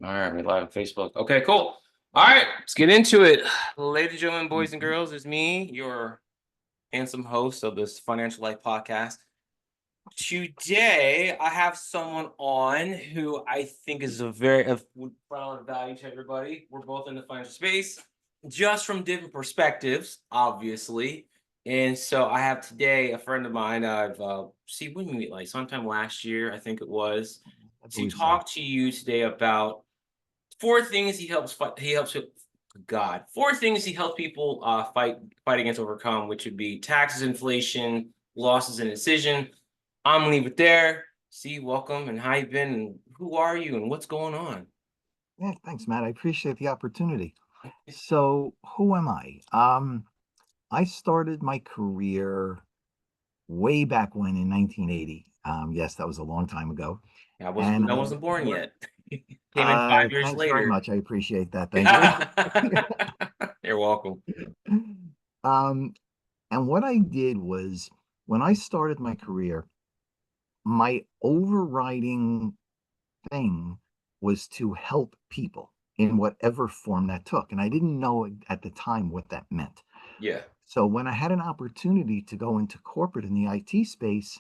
All right, we're live on Facebook. Okay, cool. All right, let's get into it. Ladies and gentlemen, boys and Mhm. girls, it's me, your handsome host of this Financial Life podcast. Today, I have someone on who I think is would provide a lot of value to everybody. We're both in the financial space, just from different perspectives, obviously. And so I have today a friend of mine. I've when we meet like sometime last year, I think it was, I to believe so. talk to you today about four things he helps with God. Four things he helps people fight against, overcome, which would be taxes, inflation, losses, and decision. I'm gonna leave it there. See, welcome, and how you been, and who are you, and what's going on? Yeah, thanks, Matt. I appreciate the opportunity. So, who am I? I started my career way back when in 1980. Yes, that was a long time ago. And I I wasn't born worked. yet. Came in 5 years Thanks very later. much. I appreciate that. Thank you. You're welcome. um, and what I did was when I started my career, my overriding thing was to help people in whatever form that took. And I didn't know at the time what that meant. Yeah. So when I had an opportunity to go into corporate in the IT space,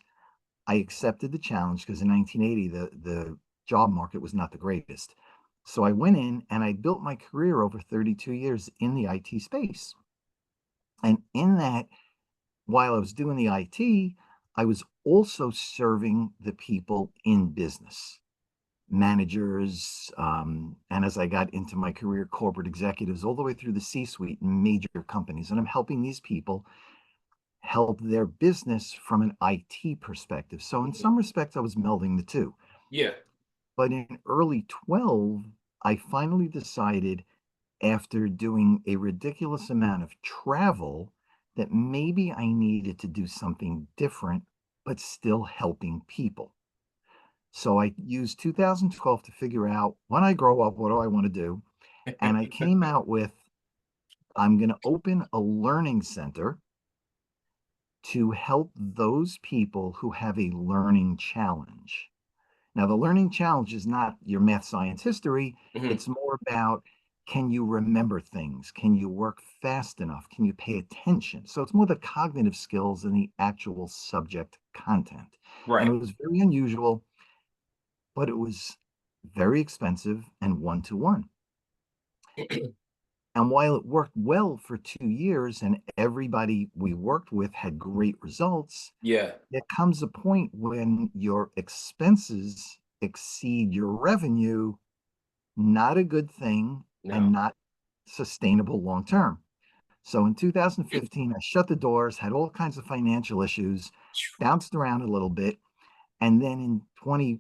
I accepted the challenge because in 1980 the job market was not the greatest. So I went in and I built my career over 32 years in the IT space. And in that, while I was doing the IT, I was also serving the people in business, managers, and as I got into my career, corporate executives, all the way through the C-suite in major companies. And I'm helping these people help their business from an IT perspective. So in some respects, I was melding the two. Yeah. But in early 12, I finally decided, after doing a ridiculous amount of travel, that maybe I needed to do something different, but still helping people. So I used 2012 to figure out, when I grow up, what do I want to do? And I came out with, I'm going to open a learning center to help those people who have a learning challenge. Now, the learning challenge is not your math, science, history. Mhm. It's more about, can you remember things? Can you work fast enough? Can you pay attention? So it's more the cognitive skills than the actual subject content. And Right. it was very unusual, but it was very expensive and one to one. And while it worked well for 2 years and everybody we worked with had great results, Yeah. there comes a point when your expenses exceed your revenue, not a good thing and No. not sustainable long term. So in 2015, I shut the doors, had all kinds of financial issues, bounced around a little bit. And then in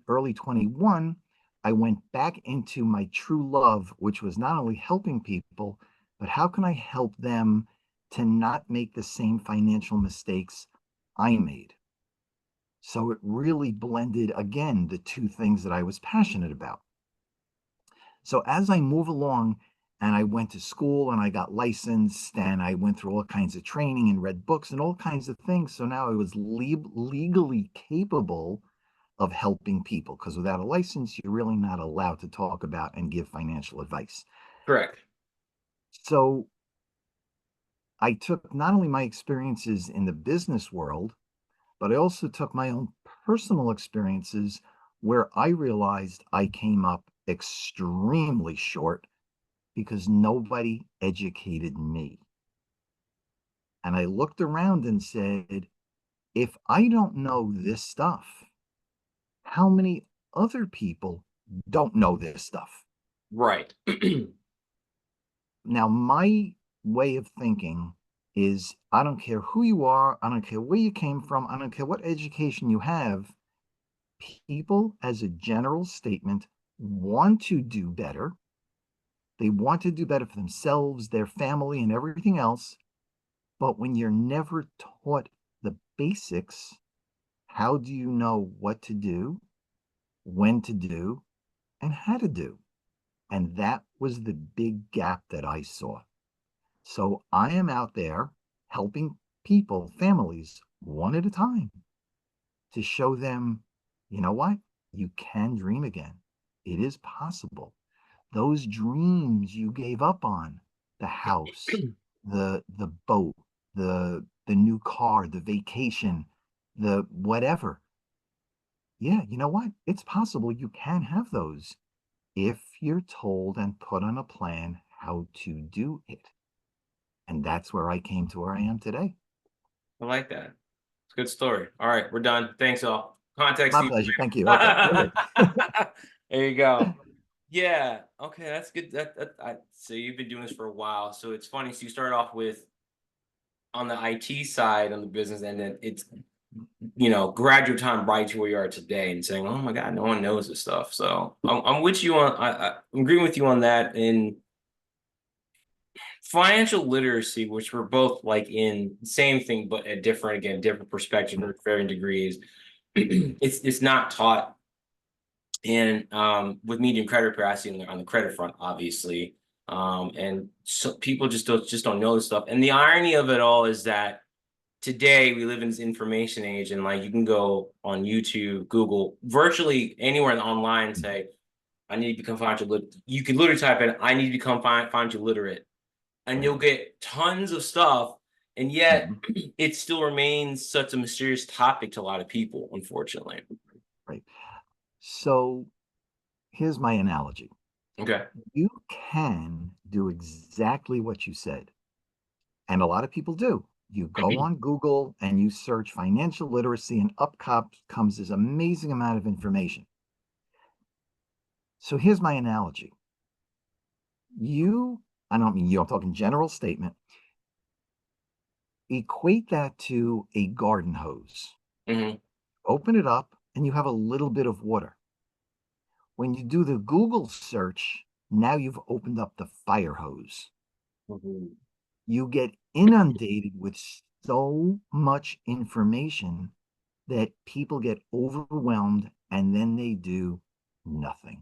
early 21, I went back into my true love, which was not only helping people, but how can I help them to not make the same financial mistakes I made? So it really blended again the two things that I was passionate about. So as I move along and I went to school and I got licensed and I went through all kinds of training and read books and all kinds of things. So now I was legally capable of helping people because without a license, you're really not allowed to talk about and give financial advice. Correct. So I took not only my experiences in the business world, but I also took my own personal experiences where I realized I came up extremely short because nobody educated me. And I looked around and said, if I don't know this stuff, how many other people don't know this stuff? Right. Now, my way of thinking is, I don't care who you are, I don't care where you came from, I don't care what education you have. People, as a general statement, want to do better. They want to do better for themselves, their family, and everything else. But when you're never taught the basics, how do you know what to do, when to do, and how to do? And that was the big gap that I saw. So I am out there helping people, families, one at a time to show them, you know what? You can dream again. It is possible. those dreams you gave up on, the house, the boat, the new car, the vacation, the whatever. Yeah, you know what? It's possible you can have those if you're told and put on a plan how to do it. And that's where I came to where I am today. I like that. It's a good story. All right, we're done. Thanks all. Contact My Steve. pleasure. Thank you. Okay, perfect. There you go. Yeah. Okay, that's good. So you've been doing this for a while. So it's funny. So you started off with on the IT side on the business, and then it's graduate time right to where you are today, and saying, "Oh my God, no one knows this stuff." So I'm with you on. I'm agreeing with you on that. In financial literacy, which we're both like in same thing, but at different perspective or varying degrees. It's not taught and with medium credit capacity on the credit front, obviously, and so people just don't know this stuff. And the irony of it all is that today we live in this information age, and like you can go on YouTube, Google, virtually anywhere online, and say, "I need to become financial literate." You can literally type in, "I need to become financial literate," and Right. you'll get tons of stuff. And yet, Mhm. it still remains such a mysterious topic to a lot of people, unfortunately. Right. So here's my analogy. Okay. You can do exactly what you said. And a lot of people do. You go on Google and you search financial literacy, and comes this amazing amount of information. So here's my analogy. I don't mean you, I'm talking general statement. Equate that to a garden hose. Hmm. Open it up and you have a little bit of water. When you do the Google search, now you've opened up the fire hose. Hmm. You get inundated with so much information that people get overwhelmed and then they do nothing.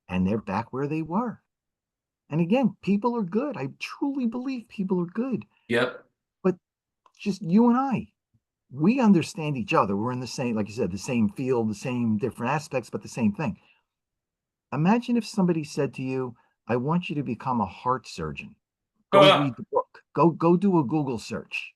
And they're back where they were. And again, people are good. I truly believe people are good. Yep. But just you and I, we understand each other. We're in the same, like you said, the same field, the same different aspects, but the same thing. Imagine if somebody said to you, I want you to become a heart surgeon. Go read the book. Go do a Google search.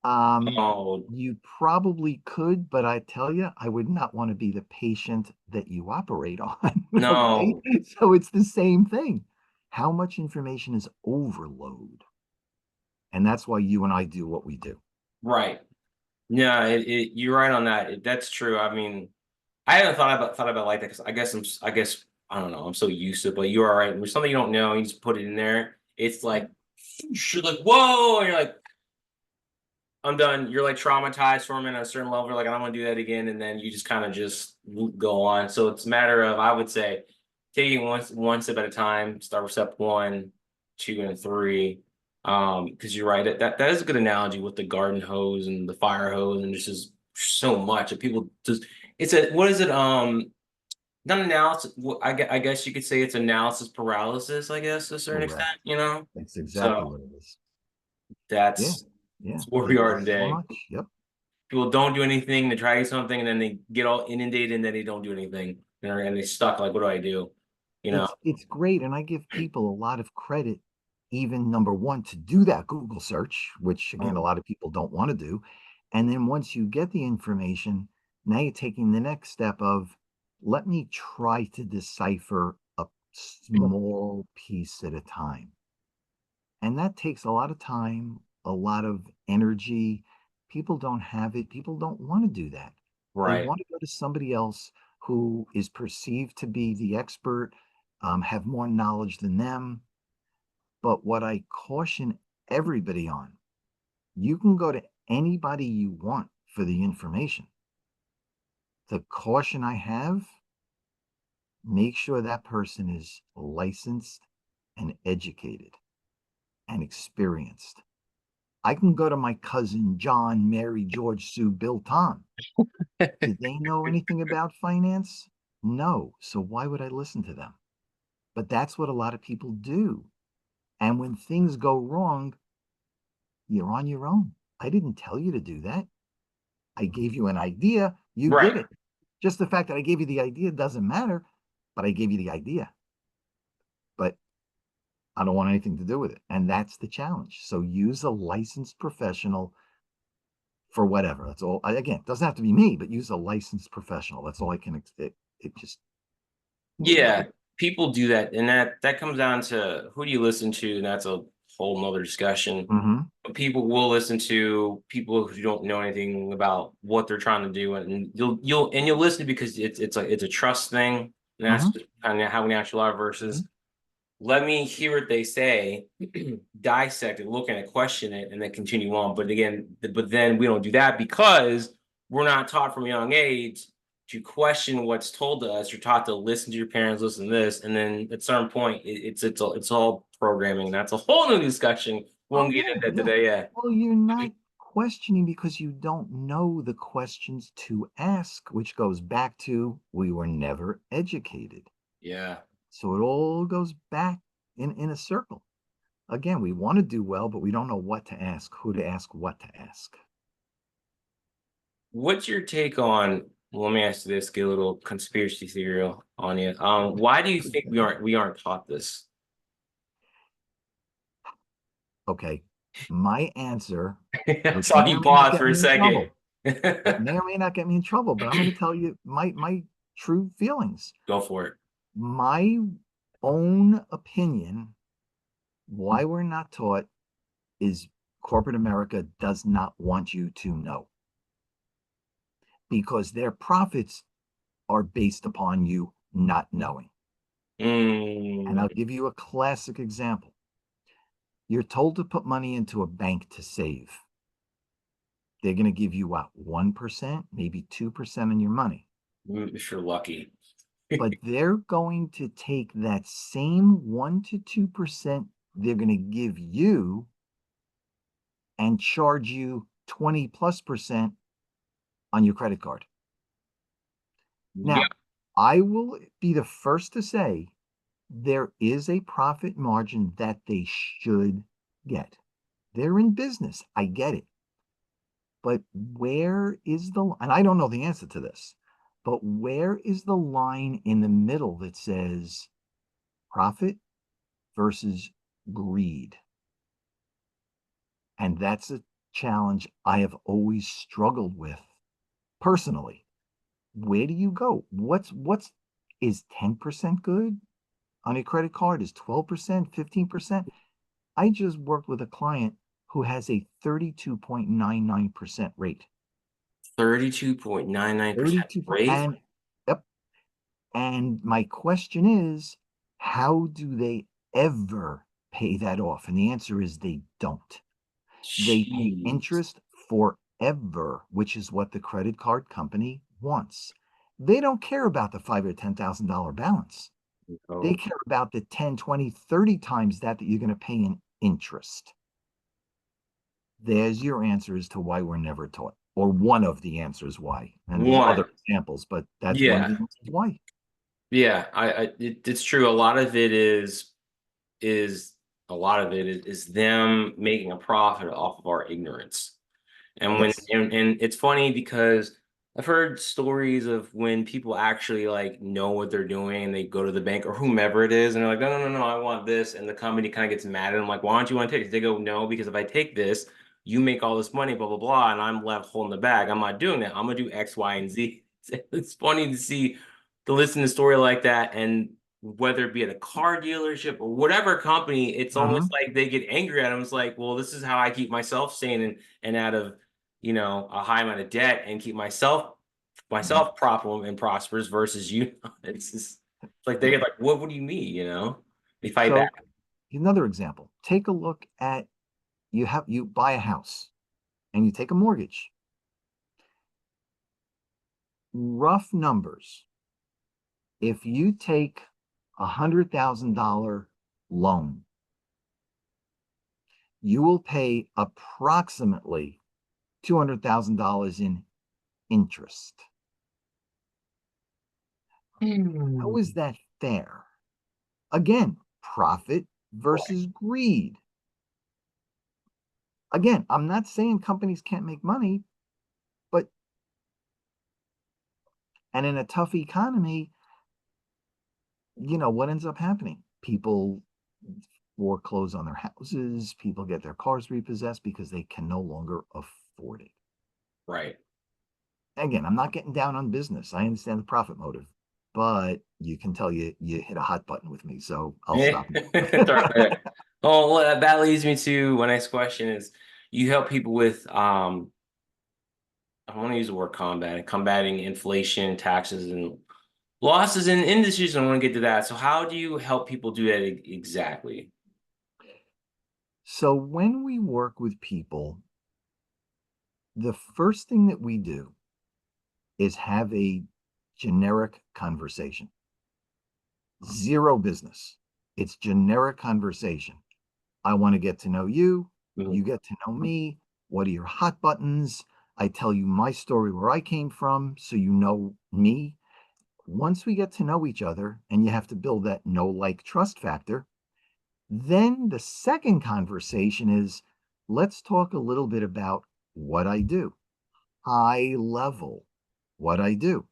Um, Oh, you probably could, but I tell you, I would not want to be the patient that you operate on. Okay. no. So it's the same thing. How much information is overload? And that's why you and I do what we do. Right. Yeah, you're right on that. That's true. I mean, I haven't thought about it like that because I guess I don't know. I'm so used to it, but you are right. When there's something you don't know, you just put it in there. It's like you're like, whoa, and you're like, I'm done. You're like traumatized from it at a certain level. You're like, I don't want to do that again, and then you just kind of just go on. So it's a matter of, I would say, taking one step at a time. Start with step one, two, and three. Because you're right. That is a good analogy with the garden hose and the fire hose, and there's just so much. And people just, it's a, what is it? Not analysis. I guess you could say it's analysis paralysis. I guess to a certain Correct. extent. You know. That's exactly So what it is. Yeah. that's Yeah. that's where we are There's so today. much. Yep. People don't do anything, they try something, and then they get all inundated, and then they don't do anything. And they stuck like, what do I do? You know? It's great. And I give people a lot of credit, even number one, to do that Google search, which again, a Mm. lot of people don't want to do. And then once you get the information, now you're taking the next step of let me try to decipher a small piece at a time. And that takes a lot of time, a lot of energy. People don't have it. People don't want to do that. They Right. want to go to somebody else who is perceived to be the expert, have more knowledge than them. But what I caution everybody on, you can go to anybody you want for the information. The caution I have, make sure that person is licensed and educated and experienced. I can go to my cousin John, Mary, George, Sue, Bill, Tom. Do they know anything about finance? No. So why would I listen to them? But that's what a lot of people do. And when things go wrong, you're on your own. I didn't tell you to do that. I gave you an idea. You did Right. it. Just the fact that I gave you the idea doesn't matter. but I gave you the idea, but I don't want anything to do with it. And that's the challenge. So use a licensed professional for whatever. That's all. Again, it doesn't have to be me, but use a licensed professional. That's all I can. It just. Yeah, people do that, and that comes down to who do you listen to, and that's a whole nother discussion. Mm-hmm, People will listen to people who don't know anything about what they're trying to do, and you'll listen because it's a trust thing, and that's mm-hmm, kind of how we natural are mm-hmm. versus let me hear what they say, dissect it, look at it, question it, and then continue on. But then we don't do that because we're not taught from a young age to question what's told to us. You're taught to listen to your parents, listen to this, and then at a certain point, it's all programming. That's a whole new discussion. We Oh won't get yeah, into that yeah. today. Yeah, Well, you're not questioning because you don't know the questions to ask, which goes back to we were never educated. yeah. So it all goes back in a circle. Again, we want to do well, but we don't know what to ask, who to ask, what to ask. What's your take on? Let me ask you this. Get a little conspiracy theory on you. Why do you think we aren't taught this? Okay. My answer, I which saw may you or may not pause get for a me in second. trouble, it may or may not get me in trouble, but I'm going to tell you my true feelings. Go for it. My own opinion, why we're not taught is corporate America does not want you to know because their profits are based upon you not knowing. And Mm, I'll give you a classic example. You're told to put money into a bank to save. They're going to give you what, 1%, maybe 2% on your money. if you're lucky. But they're going to take that same 1 to 2% they're going to give you and charge you 20 plus percent on your credit card. Yeah. Now, I will be the first to say there is a profit margin that they should get. They're in business. I get it. But where is and I don't know the answer to this, but where is the line in the middle that says profit versus greed? And that's a challenge I have always struggled with personally. Where do you go? What's is 10% good on a credit card? Is 12%, 15%? I just worked with a client who has a 32.99% rate. 32.99% 32 point, rate. and yep. And my question is, how do they ever pay that off? And the answer is they don't. They pay Jeez. interest forever, which is what the credit card company wants. They don't care about the five or $10,000 balance. They Oh, care about the 10, 20, 30 times that you're going to pay in interest. There's your answer as to why we're never taught, or one of the answers why. And there's other one. examples, but that's one of the Yeah. answers why. Yeah. It's true. A lot of it is is them making a profit off of our ignorance. And when Yes. and it's funny because I've heard stories of when people actually like know what they're doing and they go to the bank or whomever it is and they're like, no, no, no, no, I want this. And the company kind of gets mad at them, like, why don't you want to take it? They go, no, because if I take this, you make all this money, blah, blah, blah, and I'm left holding the bag. I'm not doing that. I'm gonna do X, Y, and Z. It's funny to listen to a story like that and whether it be at a car dealership or whatever company, it's almost Hmm. like they get angry at them. It's like, well, this is how I keep myself sane and out of a high amount of debt and keep myself profitable and prosperous versus you. It's just it's like they Yeah. get like, what do you mean? They fight back. So another example, take a look at you buy a house and you take a mortgage. Rough numbers. If you take $100,000 loan, you will pay approximately $200,000 in interest. How Hmm. is that fair? Again, profit versus greed. Again, I'm not saying companies can't make money, but and in a tough economy, what ends up happening? People foreclose on their houses, people get their cars repossessed because they can no longer afford it. Right. Again, I'm not getting down on business. I understand the profit motive, but you can tell you hit a hot button with me, so I'll Yeah. stop. Oh, well, that leads me to my next question is you help people with I want to use the word combating inflation, taxes, and losses in industries. I want to get to that. So how do you help people do that exactly? So when we work with people, the first thing that we do is have a generic conversation. Zero business. It's generic conversation. I want to get to know you. Mhm. You get to know me. What are your hot buttons? I tell you my story where I came from so you know me. Once we get to know each other and you have to build that know, like, trust factor, then the second conversation is let's talk a little bit about what I do, high level, what I do.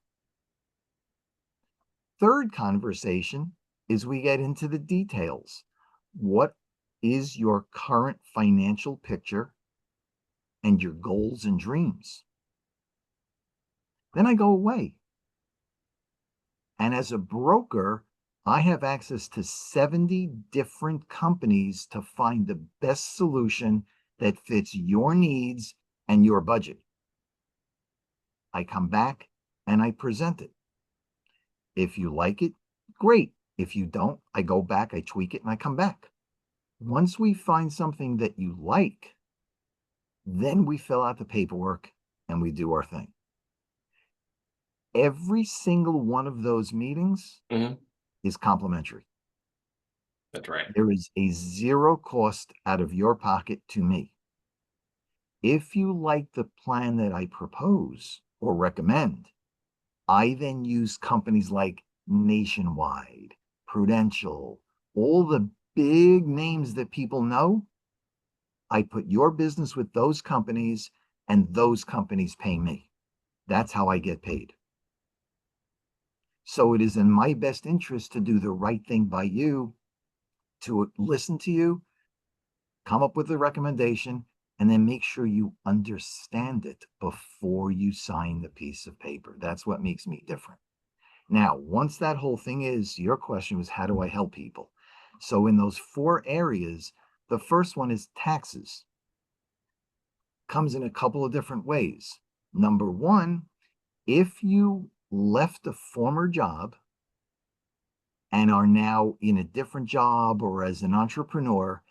Third conversation is we get into the details. What is your current financial picture and your goals and dreams? Then I go away. And as a broker, I have access to 70 different companies to find the best solution that fits your needs and your budget. I come back and I present it. If you like it, great. If you don't, I go back, I tweak it, and I come back. Once we find something that you like, then we fill out the paperwork and we do our thing. Every single one of those meetings Mhm. is complimentary. That's right. There is a zero cost out of your pocket to me. If you like the plan that I propose or recommend, I then use companies like Nationwide, Prudential, all the big names that people know. I put your business with those companies, and those companies pay me. That's how I get paid. So it is in my best interest to do the right thing by you, to listen to you, come up with a recommendation, and then make sure you understand it before you sign the piece of paper. That's what makes me different. Now, once that whole thing is, your question was, how do I help people? So, in those four areas, the first one is taxes. Comes in a couple of different ways. Number one, if you left a former job and are now in a different job or as an entrepreneur,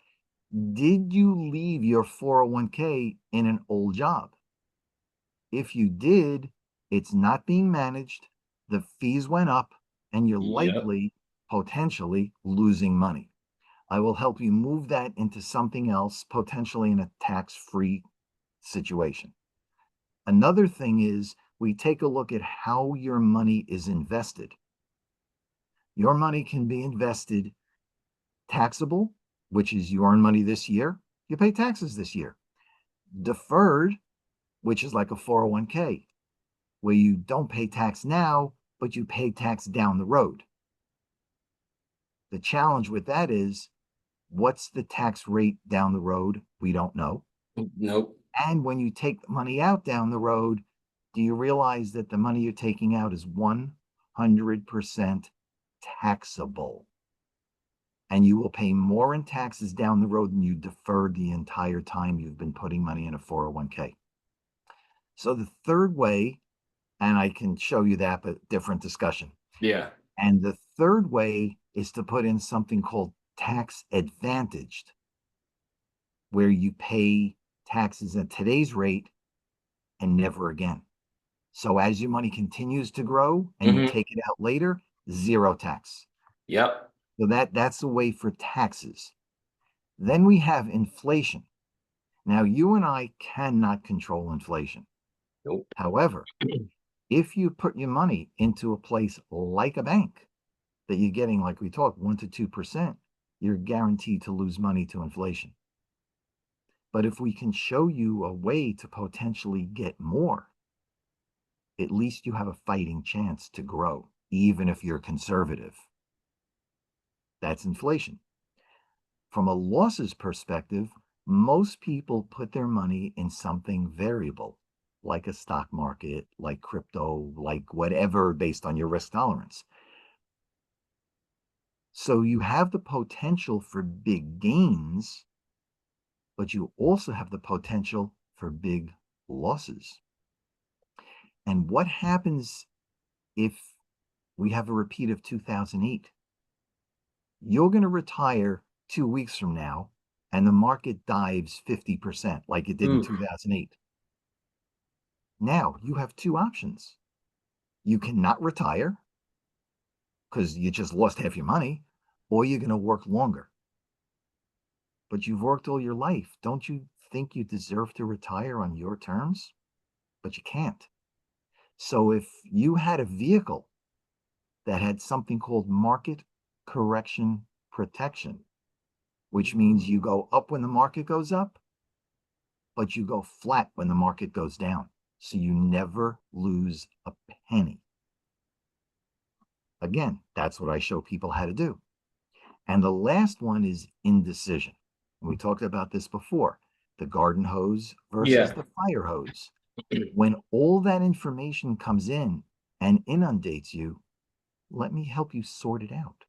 did you leave your 401k in an old job? If you did, it's not being managed, the fees went up, and you're Yep. likely, potentially, losing money. I will help you move that into something else, potentially in a tax free situation. Another thing is we take a look at how your money is invested. Your money can be invested taxable, which is you earn money this year, you pay taxes this year. Deferred, which is like a 401k, where you don't pay tax now, but you pay tax down the road. The challenge with that is what's the tax rate down the road? We don't know. Nope. And when you take the money out down the road, do you realize that the money you're taking out is 100% taxable? And you will pay more in taxes down the road than you deferred the entire time you've been putting money in a 401k. So the third way, and I can show you that, but different discussion. Yeah. And the third way is to put in something called tax advantaged, where you pay taxes at today's rate and never again. So as your money continues to grow and you Hmm. take it out later, zero tax. Yep. So that's the way for taxes. Then we have inflation. Now, you and I cannot control inflation. Nope. However, if you put your money into a place like a bank that you're getting, like we talked, 1 to 2%, you're guaranteed to lose money to inflation. But if we can show you a way to potentially get more, at least you have a fighting chance to grow, even if you're conservative. That's inflation. From a losses perspective, most people put their money in something variable, like a stock market, like crypto, like whatever, based on your risk tolerance. So you have the potential for big gains, but you also have the potential for big losses. And what happens if we have a repeat of 2008? You're going to retire 2 weeks from now, and the market dives 50% like it did in Ooh, 2008. Now you have two options. You cannot retire because you just lost half your money, or you're going to work longer. But you've worked all your life. Don't you think you deserve to retire on your terms? But you can't. So if you had a vehicle that had something called market correction protection, which means you go up when the market goes up, but you go flat when the market goes down. So you never lose a penny. Again, that's what I show people how to do. And the last one is indecision. We talked about this before, the garden hose versus yeah. the fire hose. When all that information comes in and inundates you, let me help you sort it out.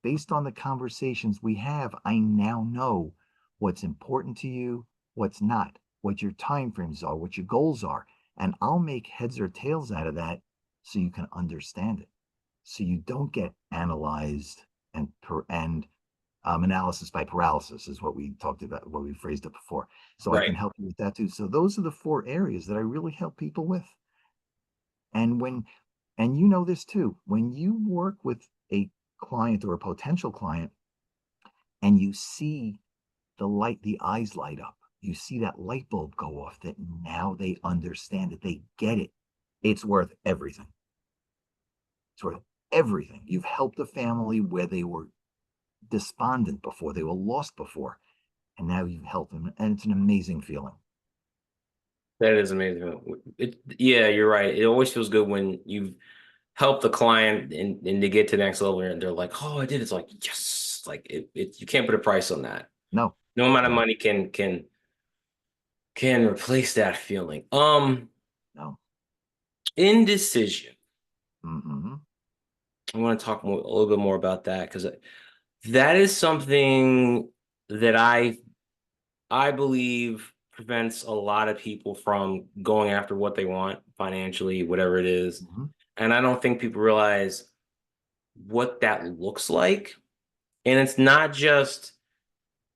Based on the conversations we have, I now know what's important to you, what's not, what your timeframes are, what your goals are, and I'll make heads or tails out of that so you can understand it. So you don't get analyzed and analysis by paralysis is what we talked about, what we phrased it before. So I can Right. help you with that too. So those are the four areas that I really help people with. And and you know this too, when you work with a client or a potential client and you see the eyes light up, you see that light bulb go off, that now they understand it, they get it. It's worth everything. It's worth everything. You've helped a family where they were despondent before, they were lost before, and now you've helped them. And it's an amazing feeling. That is amazing. Yeah, you're right. It always feels good when you've helped the client and they get to the next level and they're like, "Oh, I did." It's like, yes, like you can't put a price on that. No, No amount of no, money can replace that feeling. no. Indecision. Hmm. I want to talk a little bit more about that because that is something that I believe prevents a lot of people from going after what they want financially, whatever it is. Hmm. And I don't think people realize what that looks like. And it's not just,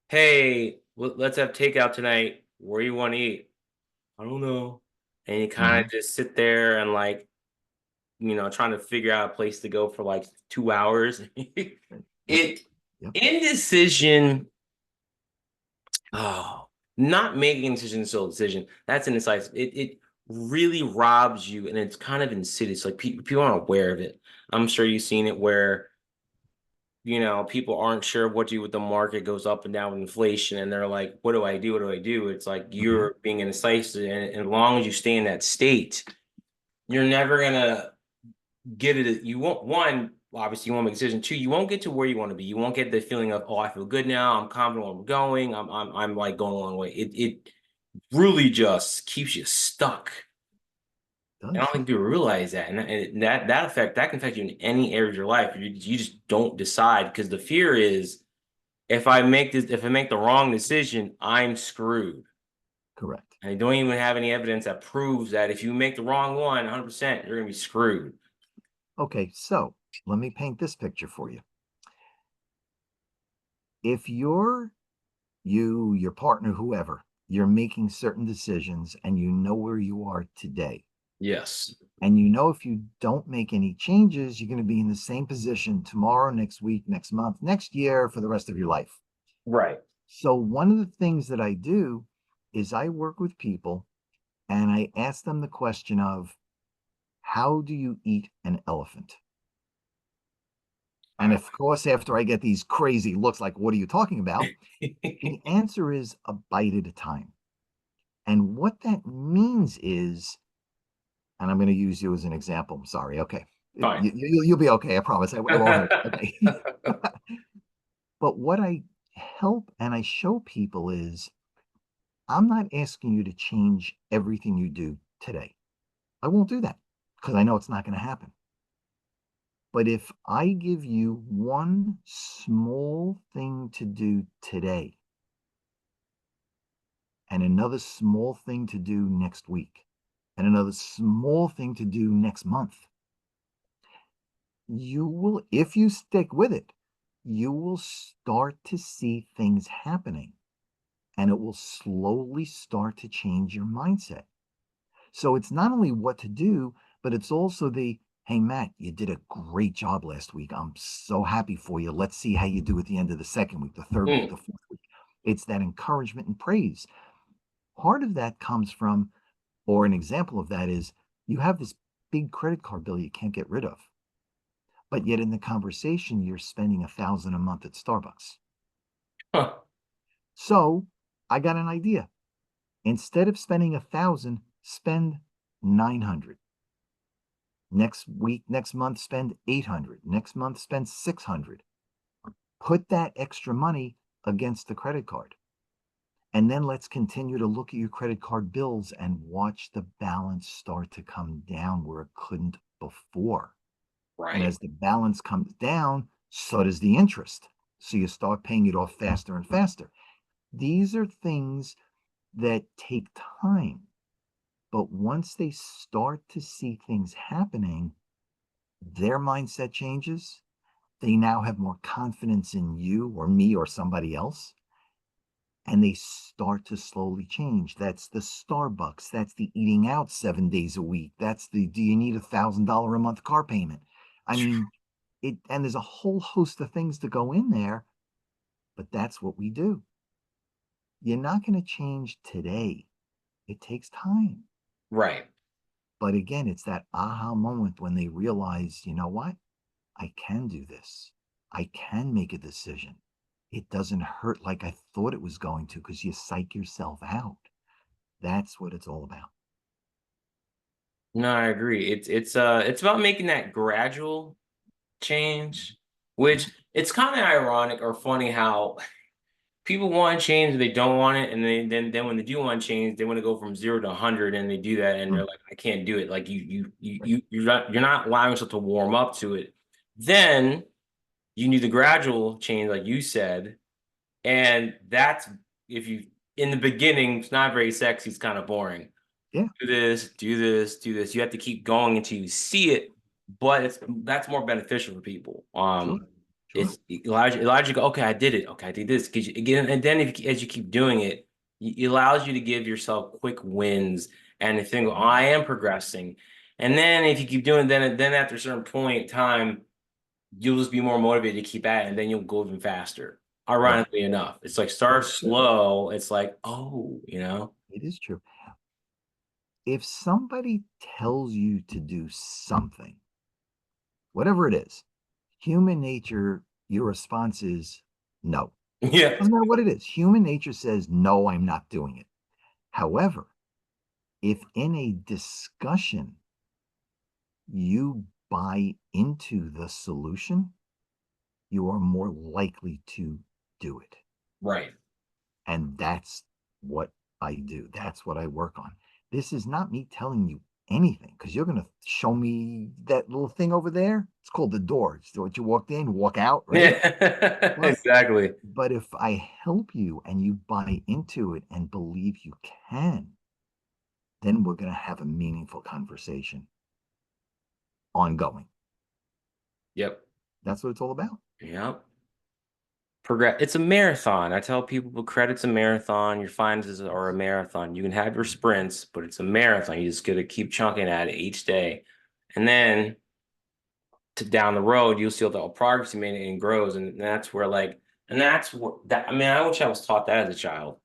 hey, let's have takeout tonight. Where you want to eat? I don't know. And you kind Hmm. of just sit there and like, trying to figure out a place to go for like 2 hours. Yep, It yep. indecision. Oh, not making a decision is still a decision. That's an indecisive. It really robs you, and it's kind of insidious. Like people aren't aware of it. I'm sure you've seen it where people aren't sure what to do with the market goes up and down with inflation, and they're like, "What do I do? What do I do?" It's like Hmm. you're being indecisive, and as long as you stay in that state, you're never gonna get it. You won't one. Obviously, you won't make a decision. Two, you won't get to where you want to be. You won't get the feeling of, oh, I feel good now. I'm confident where I'm going. I'm like going a long way. It really just keeps you stuck. I don't Does. think people realize that, and that can affect you in any area of your life. You just don't decide because the fear is if I make the wrong decision, I'm screwed. Correct. I don't even have any evidence that proves that if you make the wrong one, 100%, you're gonna be screwed. Okay, so let me paint this picture for you. If your partner, whoever, you're making certain decisions and you know where you are today, Yes. and you know if you don't make any changes, you're going to be in the same position tomorrow, next week, next month, next year, for the rest of your life. Right. So, one of the things that I do is I work with people and I ask them the question of, how do you eat an elephant? And of course, after I get these crazy looks like, what are you talking about? The answer is a bite at a time. And what that means is, and I'm going to use you as an example. I'm sorry. Okay. Fine. You'll be okay. I promise. It won't hurt. Okay. But what I help and I show people is I'm not asking you to change everything you do today. I won't do that because I know it's not going to happen. But if I give you one small thing to do today and another small thing to do next week and another small thing to do next month, you will, if you stick with it, you will start to see things happening and it will slowly start to change your mindset. So it's not only what to do, but it's also the, hey, Matt, you did a great job last week. I'm so happy for you. Let's see how you do at the end of the second week, the third week, Mm, the fourth week. It's that encouragement and praise. Part of that comes from, or an example of that is, you have this big credit card bill you can't get rid of. But yet in the conversation, you're spending 1,000 a month at Starbucks. huh, So I got an idea. Instead of spending 1,000, spend 900. Next week, next month, spend 800. Next month, spend 600. Put that extra money against the credit card. And then let's continue to look at your credit card bills and watch the balance start to come down where it couldn't before. And right. as the balance comes down, so does the interest. So you start paying it off faster and faster. These are things that take time. But once they start to see things happening, their mindset changes. They now have more confidence in you or me or somebody else. And they start to slowly change. That's the Starbucks. That's the eating out 7 days a week. That's the, do you need $1,000 a month car payment? I mean, and there's a whole host of things to go in there, but that's what we do. You're not going to change today. It takes time. Right. But again, it's that aha moment when they realize, you know what? I can do this. I can make a decision. It doesn't hurt like I thought it was going to because you psych yourself out. That's what it's all about. No, I agree. It's about making that gradual change, which it's kind of ironic or funny how people want to change, they don't want it, and then when they do want to change, they want to go from 0 to 100, and they do that, and they're Mm. like, I can't do it. Like you're not allowing yourself to warm up to it. Then you need the gradual change, like you said, and that's if you in the beginning, it's not very sexy. It's kind of boring. Yeah, Do this, do this, do this. You have to keep going until you see it, but that's more beneficial for people. sure, sure. Elijah go, okay, I did it. Okay, I did this. Again, and then as you keep doing it, it allows you to give yourself quick wins and to think, oh, I am progressing. And then if you keep doing, then after a certain point in time, you'll just be more motivated to keep at it, and then you'll go even faster. Right. Ironically enough, it's like start slow. It's like, oh, It is true. If somebody tells you to do something, whatever it is, human nature, your response is no. yeah, Doesn't matter what it is. Human nature says, no, I'm not doing it. However, if in a discussion you buy into the solution, you are more likely to do it. right. And that's what I do. That's what I work on. This is not me telling you anything because you're going to show me that little thing over there. It's called the door. It's what you walked in, walk out, right? Yeah, But exactly. but if I help you and you buy into it and believe you can, then we're going to have a meaningful conversation ongoing. Yep. That's what it's all about. Yep. Progress. It's a marathon. I tell people, but credit's a marathon. Your finances are a marathon. You can have your sprints, but it's a marathon. You just got to keep chunking at it each day. And then to down the road, you'll see all the progress you made and it grows. And that's where and that's what that, I mean, I wish I was taught that as a child.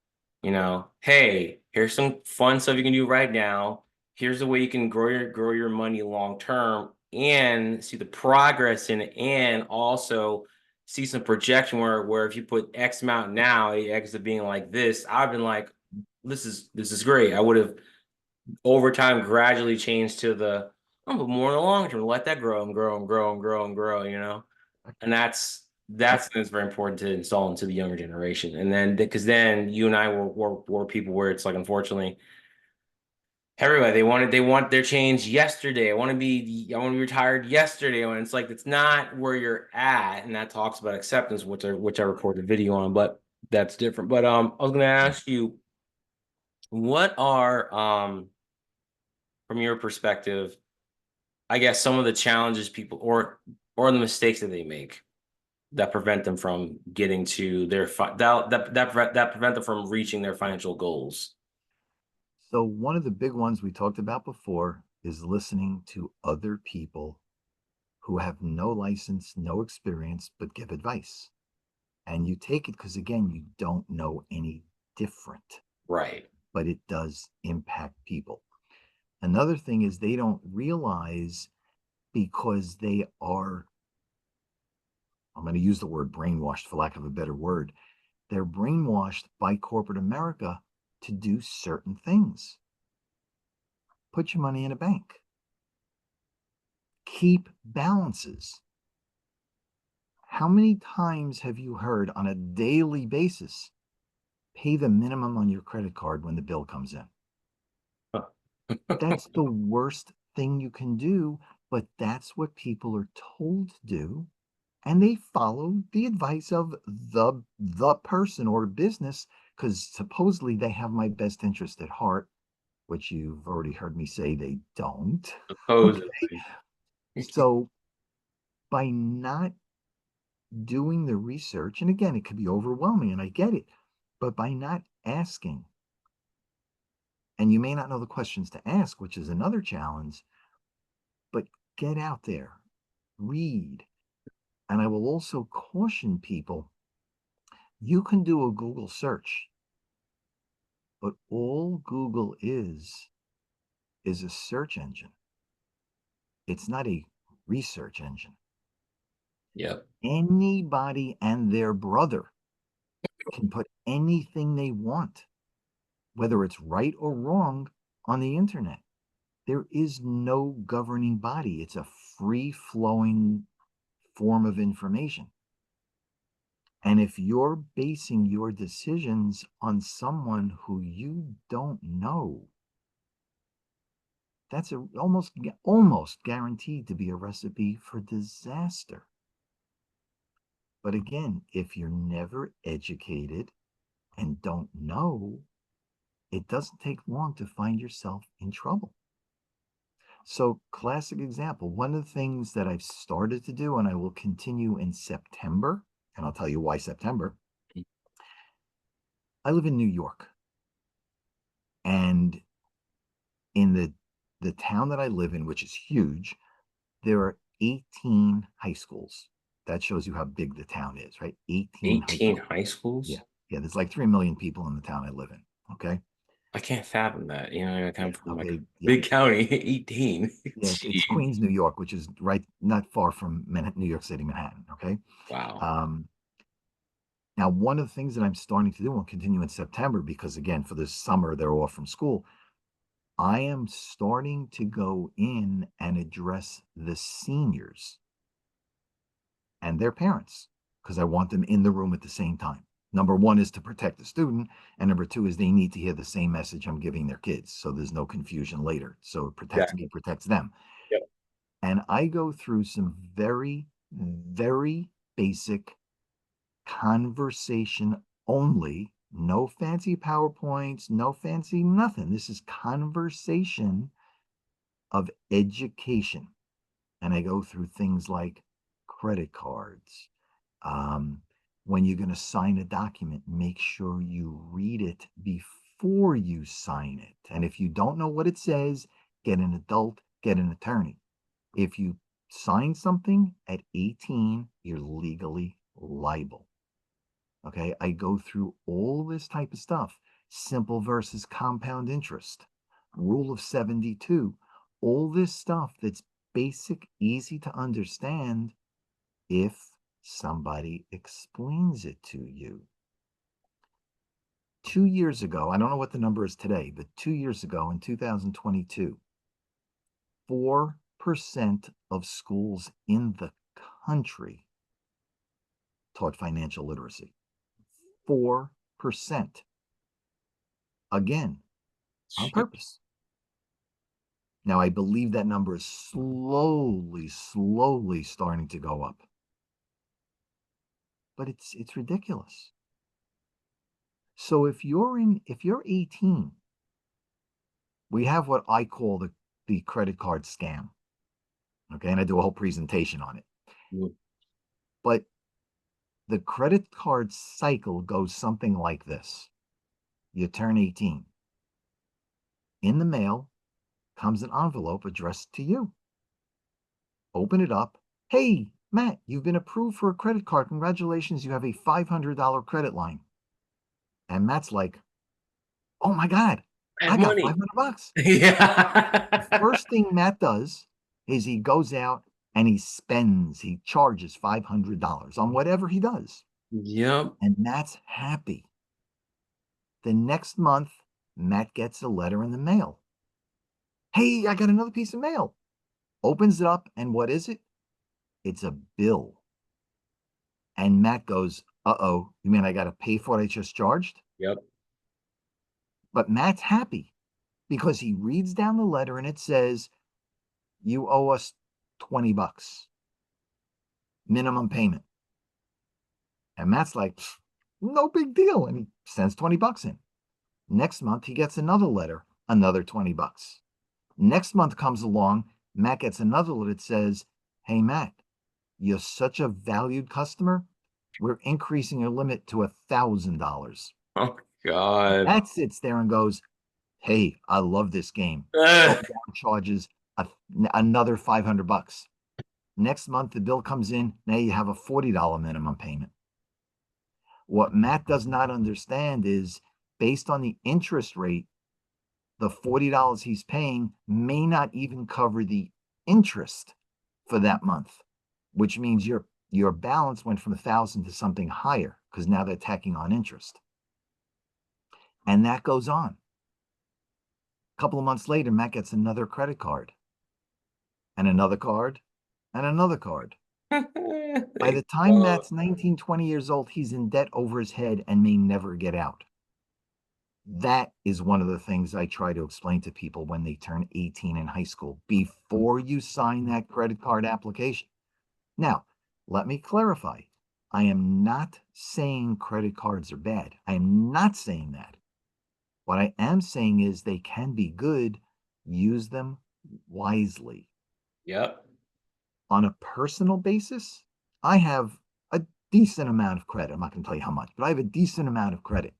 Hey, here's some fun stuff you can do right now. Here's the way you can grow your money long term and see the progress in it, and also see some projection where if you put X amount now, it X of being like this, I've been like, this is great. I would have over time gradually changed to the Oh, but more in the long term, let that grow and grow and grow and grow and grow, and that's very important to install into the younger generation. And then because then you and I were people where it's like, unfortunately, everybody they want their change yesterday. I want to be retired yesterday. And it's like it's not where you're at, and that talks about acceptance, which I recorded the video on, but that's different. But I was gonna ask you, what are from your perspective, I guess some of the challenges people or the mistakes that they make that prevent them from getting to their that prevent them from reaching their financial goals. So one of the big ones we talked about before is listening to other people who have no license, no experience, but give advice. And you take it because, again, you don't know any different, Right. but it does impact people. Another thing is they don't realize because they are, I'm going to use the word brainwashed for lack of a better word, they're brainwashed by corporate America to do certain things. Put your money in a bank, keep balances. How many times have you heard on a daily basis, pay the minimum on your credit card when the bill comes in? That's the worst thing you can do, but that's what people are told to do. And they follow the advice of the person or business because supposedly they have my best interest at heart, which you've already heard me say they don't. Okay. Supposedly. So by not doing the research, and again, it could be overwhelming, and I get it, but by not asking, and you may not know the questions to ask, which is another challenge, but get out there, read. And I will also caution people, you can do a Google search, but all Google is a search engine. It's not a research engine. Yep. Anybody and their brother can put anything they want, whether it's right or wrong, on the internet. There is no governing body. It's a free flowing form of information. And if you're basing your decisions on someone who you don't know, that's almost guaranteed to be a recipe for disaster. But again, if you're never educated and don't know, it doesn't take long to find yourself in trouble. So, classic example, one of the things that I've started to do, and I will continue in September, and I'll tell you why September. I live in New York, and in the town that I live in, which is huge, there are 18 high schools. That shows you how big the town is, right? 18 high 18 schools. high schools? Yeah. Yeah. There's like 3 million people in the town I live in. Okay. I can't fathom that. I come Yeah. from like a Okay. Yeah. big county, 18. Yeah. It's Jeez. Queens, New York, which is right not far from New York City, Manhattan. Okay. Wow. Um, Now, one of the things that I'm starting to do, and will continue in September, because again, for this summer, they're off from school. I am starting to go in and address the seniors and their parents because I want them in the room at the same time. Number one is to protect the student, and number two is they need to hear the same message I'm giving their kids so there's no confusion later. So it protects me, Exactly. protects them. Yep. And I go through some very, very basic conversation only, no fancy PowerPoints, no fancy nothing. This is conversation of education. And I go through things like credit cards. Um, when you're going to sign a document, make sure you read it before you sign it. And if you don't know what it says, get an adult, get an attorney. If you sign something at 18, you're legally liable. Okay. I go through all this type of stuff, simple versus compound interest, rule of 72, all this stuff that's basic, easy to understand if somebody explains it to you. 2 years ago, I don't know what the number is today, but 2 years ago in 2022, of schools in the country taught financial literacy. 4%. Again, on purpose. Now, I believe that number is slowly starting to go up. But it's ridiculous. So if you're 18, we have what I call the credit card scam. Okay, and I do a whole presentation on it. Mm. But the credit card cycle goes something like this. You turn 18. In the mail comes an envelope addressed to you. Open it up. Hey, Matt, you've been approved for a credit card. Congratulations, you have a $500 credit line. And Matt's like, oh my God, I have I got money. 500 bucks. Yeah. First thing Matt does is he goes out and he charges $500 on whatever he does. Yep. And Matt's happy. The next month, Matt gets a letter in the mail. Hey, I got another piece of mail. Opens it up, and what is it? It's a bill. And Matt goes, uh-oh, you mean I got to pay for what I just charged? Yep. But Matt's happy because he reads down the letter and it says, you owe us 20 bucks minimum payment. And Matt's like, no big deal. And he sends 20 bucks in. Next month, he gets another letter, another 20 bucks. Next month comes along, Matt gets another letter that says, hey, Matt, you're such a valued customer. We're increasing your limit to $1,000. Oh God. Matt sits there and goes, hey, I love this game. Charges another 500 bucks. Next month, the bill comes in. Now you have a $40 minimum payment. What Matt does not understand is based on the interest rate, the $40 he's paying may not even cover the interest for that month, which means your balance went from 1,000 to something higher because now they're tacking on interest. And that goes on. A couple of months later, Matt gets another credit card and another card and another card. By the time Matt's 19, 20 years old, he's in debt over his head and may never get out. That is one of the things I try to explain to people when they turn 18 in high school, before you sign that credit card application. Now, let me clarify. I am not saying credit cards are bad. I am not saying that. What I am saying is they can be good. Use them wisely. Yep. On a personal basis, I have a decent amount of credit. I'm not going to tell you how much, but I have a decent amount of credit.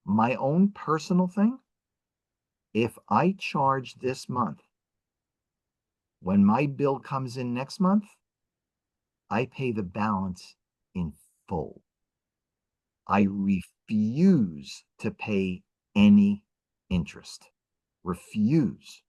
My own personal thing, if I charge this month, when my bill comes in next month, I pay the balance in full. I refuse to pay any interest. Refuse.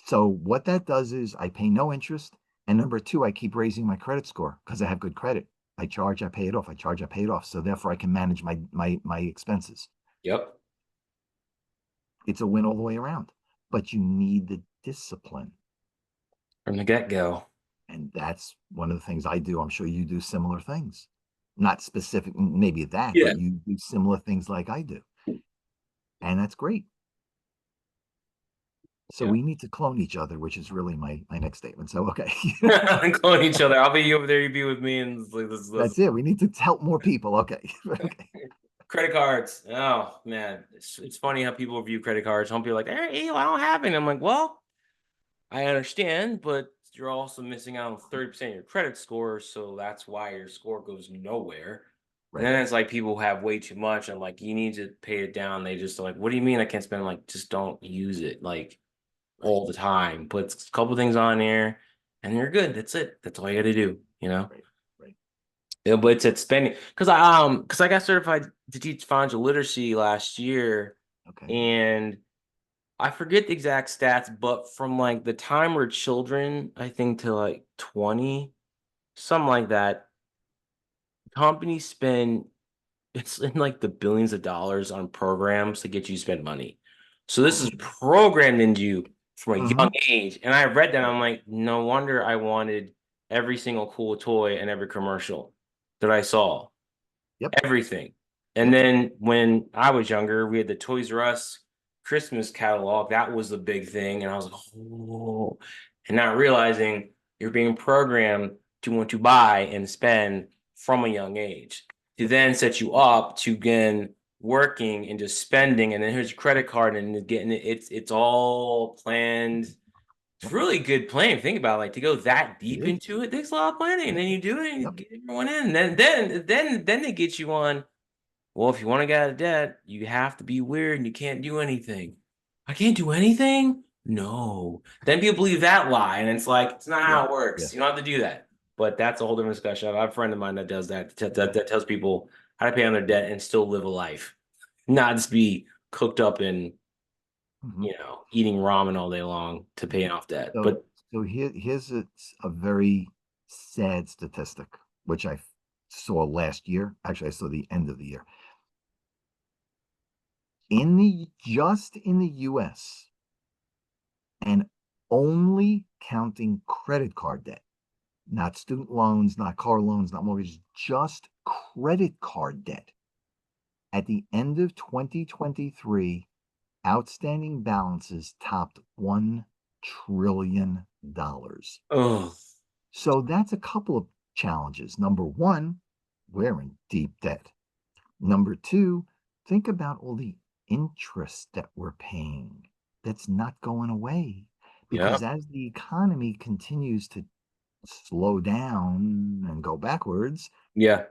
So what that does is I pay no interest. And number two, I keep raising my credit score because I have good credit. I charge, I pay it off. I charge, I pay it off. So therefore I can manage my expenses. Yep. It's a win all the way around. But you need the discipline. From the get-go. And that's one of the things I do. I'm sure you do similar things. Not specific, maybe that, Yeah. but you do similar things like I do. And that's great. So Yeah. we need to clone each other, which is really my next statement. So, okay. Clone each other. I'll be you over there, you be with me, and it's like this. That's it. We need to help more people. Okay. Okay. Credit cards. Oh man, it's funny how people view credit cards. Some people are like, hey, I don't have any. I'm like, well, I understand, but you're also missing out on 30% of your credit score, so that's why your score goes nowhere. Right. And then it's like people have way too much, and like you need to pay it down. They just are like, what do you mean I can't spend? I'm like, just don't use it like all the time. Put a couple things on there, and you're good. That's it. That's all you got to do. You know. Right. Yeah, but it's at spending because I got certified to teach financial literacy last year, Okay. and I forget the exact stats, but from like the time we're children, I think to like 20, something like that, companies spend it's in like the billions of dollars on programs to get you to spend money. So this is programmed into you. from a young Hmm. age. And I read that, I'm like, no wonder I wanted every single cool toy and every commercial that I saw. Yep. Everything. And Yep. then when I was younger, we had the Toys R Us Christmas catalog. That was the big thing. And I was like, oh, and not realizing you're being programmed to want to buy and spend from a young age to then set you up to again working and just spending. And then here's your credit card and getting it. It's all planned. It's Yep. really good planning. Think about it, like to go that It deep is. into it takes a lot of planning. And Yep. then you do it and you Yep. get everyone in. And then they get you on. Well, if you want to get out of debt, you have to be weird and you can't do anything. I can't do anything? No. Then people believe that lie, and it's like it's not Yeah. how it Yeah. works. You don't have to do that. But that's a whole different discussion. I have a friend of mine that does that, that tells people how to pay on their debt and still live a life, not just be cooked up in, Hmm. eating ramen all day long to pay off debt. So, But here's a very sad statistic, which I saw last year. Actually, I saw the end of the year. Just in the US, and only counting credit card debt, not student loans, not car loans, not mortgages, just credit card debt. At the end of 2023, outstanding balances topped $1 trillion. oh So that's a couple of challenges. Number one, we're in deep debt. Number two, think about all the interest that we're paying. That's not going away yeah, because as the economy continues to slow down and go backwards, yeah,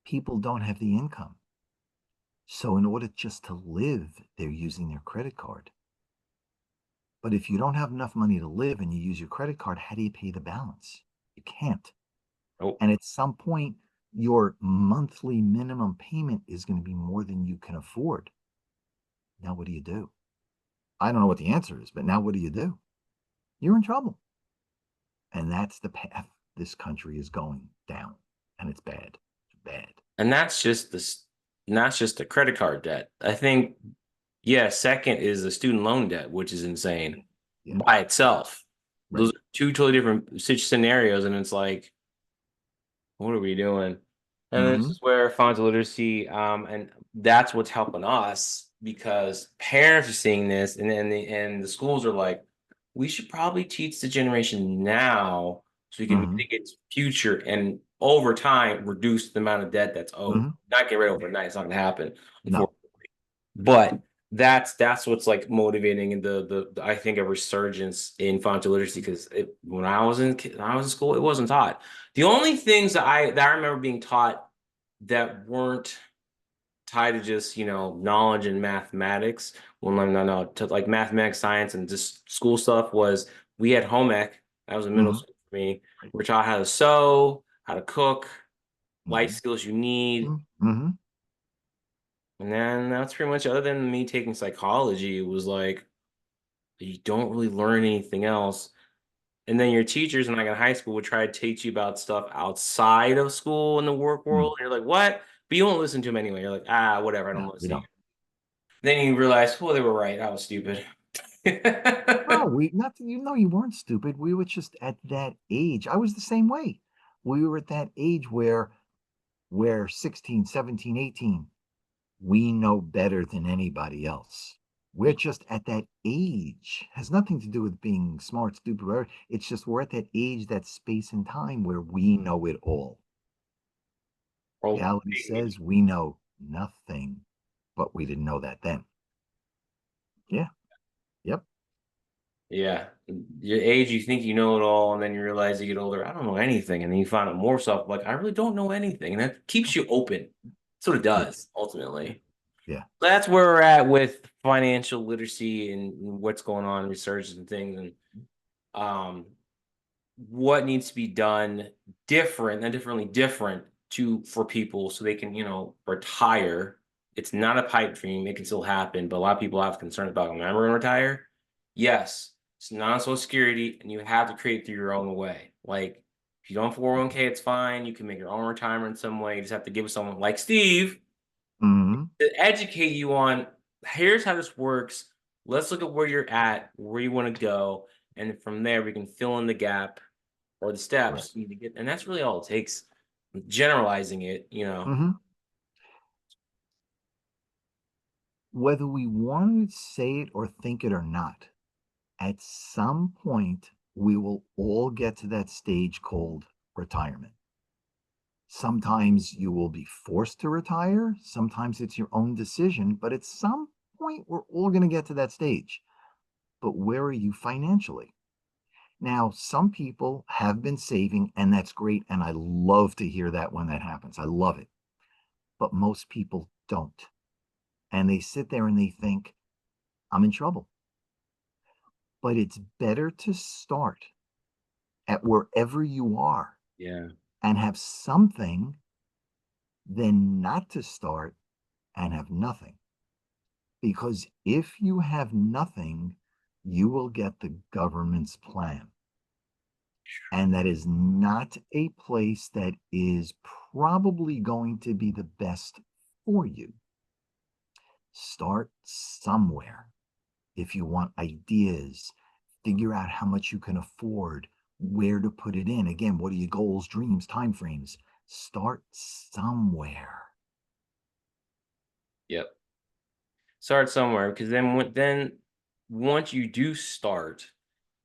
people don't have the income. So, in order just to live, they're using their credit card. But if you don't have enough money to live and you use your credit card, how do you pay the balance? You can't. oh And at some point, your monthly minimum payment is going to be more than you can afford. Now, what do you do? I don't know what the answer is, but now what do you do? You're in trouble. And that's the path this country is going down. And it's bad. It's bad. and that's just this, and that's just the credit card debt. I think, yeah, second is the student loan debt, which is insane Yeah. by itself. Those Right. are two totally different scenarios, and it's like, what are we doing? And this Mm-hmm. is where financial literacy, and that's what's helping us because parents are seeing this, and the schools are like, we should probably teach the generation now so we can Mm-hmm. mitigate its future and over time reduce the amount of debt that's owed. Mm-hmm. Not get rid of overnight; it's not going to happen, No. unfortunately. But that's what's like motivating the I think a resurgence in financial literacy because when I was in school, it wasn't taught. The only things that I remember being taught that weren't tied to just knowledge and mathematics, well no, to like mathematics, science, and just school stuff was we had home ec. That was in middle Mm-hmm. school for me. Right. We're taught how to sew, how to cook, life Mm-hmm. skills you need. Mm-hmm. And then that's pretty much other than me taking psychology, it was like you don't really learn anything else. And then your teachers when I got in high school would try to teach you about stuff outside of school in the work Mm. world. And you're like, what? But you won't listen to them anyway. You're like, ah, whatever, I No, don't we listen to you. don't. Then you realize, well, they were right. I was stupid. No, we not you weren't stupid. We were just at that age. I was the same way. We were at that age where 16, 17, 18, we know better than anybody else. We're just at that age. Has nothing to do with being smart, stupid, whatever. It's just we're at that age, that space and time where we know it all. Oh, Reality says we know nothing, but we didn't know that then. Yeah. Yep. yeah. Your age, you think you know it all, and then you realize you get older, I don't know anything. And then you find out more stuff like, I really don't know anything. And that keeps you open. That's what it Yeah. does, ultimately. Yeah. That's where we're at with financial literacy and what's going on, research and things, and um, what needs to be done different and different to for people so they can, retire. It's not a pipe dream; it can still happen, but a lot of people have concerns about, am I going to retire? Yes, it's not Social Security, and you have to create through your own way. Like if you don't have 401k, it's fine. You can make your own retirement in some way. You just have to give someone like Steve Hmm. to educate you on here's how this works. Let's look at where you're at, where you want to go, and from there we can fill in the gap or the Correct. steps you need to get. And that's really all it takes. Generalizing it, Hmm. Whether we want to say it or think it or not, at some point we will all get to that stage called retirement. Sometimes you will be forced to retire, sometimes it's your own decision, but at some point we're all going to get to that stage. But where are you financially? Now, some people have been saving, and that's great. And I love to hear that when that happens. I love it. But most people don't. And they sit there and they think, I'm in trouble. But it's better to start at wherever you are Yeah. and have something than not to start and have nothing. Because if you have nothing, you will get the government's plan. And that is not a place that is probably going to be the best for you. Start somewhere. If you want ideas, figure out how much you can afford, where to put it in. Again, what are your goals, dreams, timeframes? Start somewhere. Yep. Start somewhere, because then once you do start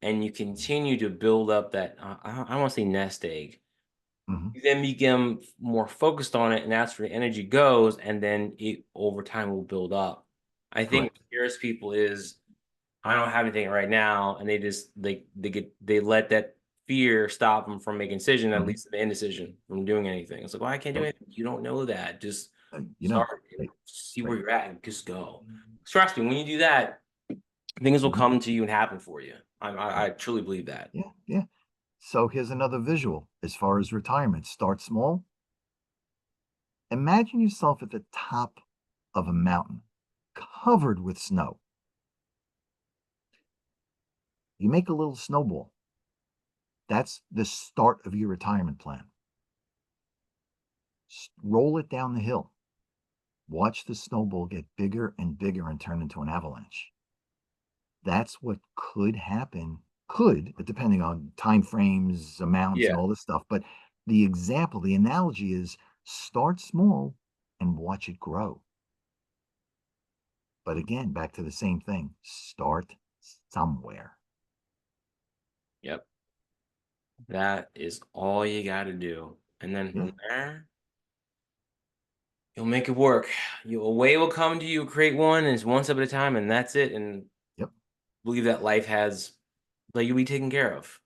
and you continue to build up that, I want to say nest egg, Mhm. you then become more focused on it, and that's where the energy goes, and then it over time will build up. I think Correct. what scares people is I don't have anything right now, and they let that fear stop them from making decision, that Mhm. leads to the indecision from doing anything. It's like, well, I can't do Yep. anything. You don't know that. Just You know, start and right, see where right. you're at and just go. Trust me, when you do that, things will Mhm. come to you and happen for you. I Right. truly believe that. Yeah, yeah. So here's another visual as far as retirement. Start small. Imagine yourself at the top of a mountain covered with snow. You make a little snowball. That's the start of your retirement plan. Roll it down the hill. Watch the snowball get bigger and bigger and turn into an avalanche. That's what could happen. Could, depending on time frames, amounts, Yeah. and all this stuff. But the example, the analogy is start small and watch it grow. But again, back to the same thing. Start somewhere. Yep. That is all you got to do. And then Yeah. from there, you'll make it work. A way will come to you, create one, and it's one step at a time, and that's it. And Yep. believe that life has, like, you'll be taken care of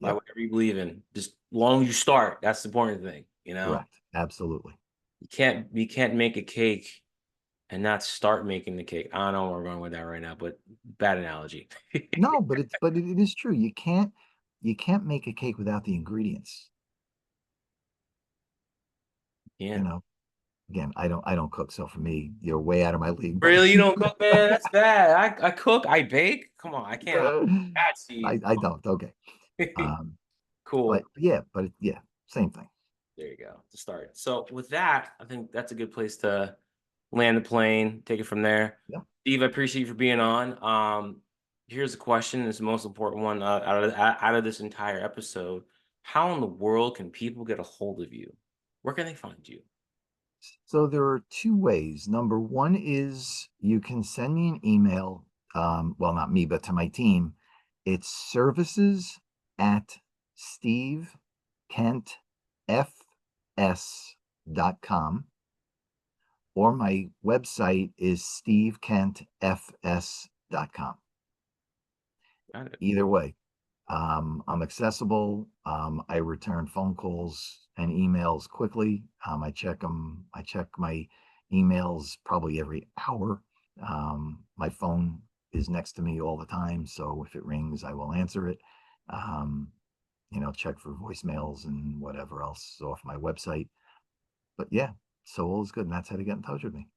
by Yep. whatever you believe in. Just long as you start, that's the important thing. Correct. Absolutely. You can't make a cake and not start making the cake. I don't know where we're going with that right now, but bad analogy. No, but it is true. You can't make a cake without the ingredients. You Yeah. know. Again, I don't cook, so for me, you're way out of my league, buddy. Really? You don't cook, man? That's bad. I cook, I bake. Come on, I can't help that, I Steve. I don't. Okay. Um, but Cool. yeah, yeah, same thing. There you go. To start. So with that, I think that's a good place to land the plane, take it from there. Yeah. Steve, I appreciate you for being on. Here's a question. It's the most important one out of this entire episode. How in the world can people get a hold of you? Where can they find you? So there are two ways. Number one is you can send me an email. Well, not me, but to my team. It's services at Steve Kent FS.com, or my website is stevekentfs.com. Got it. Either way, I'm accessible. I return phone calls and emails quickly. I check them. I check my emails probably every hour. My phone is next to me all the time, so if it rings, I will answer it. Um, check for voicemails and whatever else off my website. But yeah, so all is good, and that's how to get in touch with me.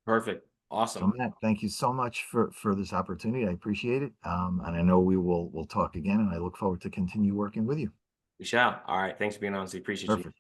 Perfect. So Awesome. Matt, thank you so much for this opportunity. I appreciate it, and I know we'll talk again, and I look forward to continue working with you. We shall. All right. Thanks for being on. Steve. Appreciate you. Perfect.